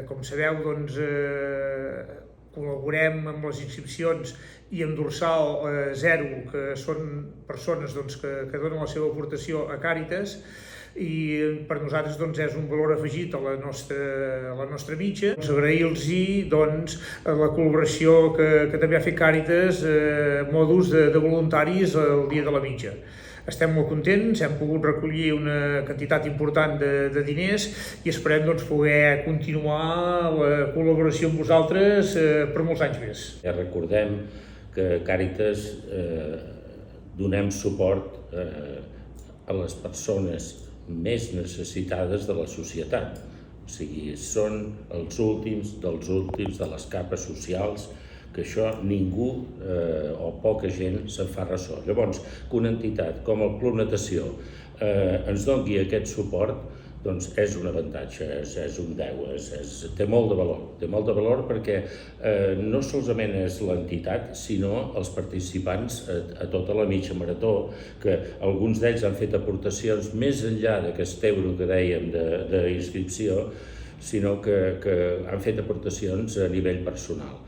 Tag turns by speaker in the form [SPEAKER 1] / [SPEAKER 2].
[SPEAKER 1] Com sabeu, doncs, col·laborem amb les inscripcions i amb Dorsal Zero, que són persones doncs, que donen la seva aportació a Càritas, i per nosaltres doncs, és un valor afegit a la nostra mitja. Agrair-los doncs, la col·laboració que també ha fet Càritas modus de voluntaris el dia de la mitja. Estem molt contents, hem pogut recollir una quantitat important de diners i esperem doncs, poder continuar la col·laboració amb vosaltres per molts anys més.
[SPEAKER 2] Recordem que Càritas donem suport a les persones més necessitades de la societat. O sigui, són els últims dels últims de les capes socials, que això ningú o poca gent se'n fa ressò. Llavors, que una entitat com el Club Natació ens doni aquest suport, doncs és un avantatge, és un 10, té molt de valor perquè no solament és l'entitat, sinó els participants a tota la mitja marató, que alguns d'ells han fet aportacions més enllà d'aquest euro que dèiem d'inscripció, sinó que han fet aportacions a nivell personal.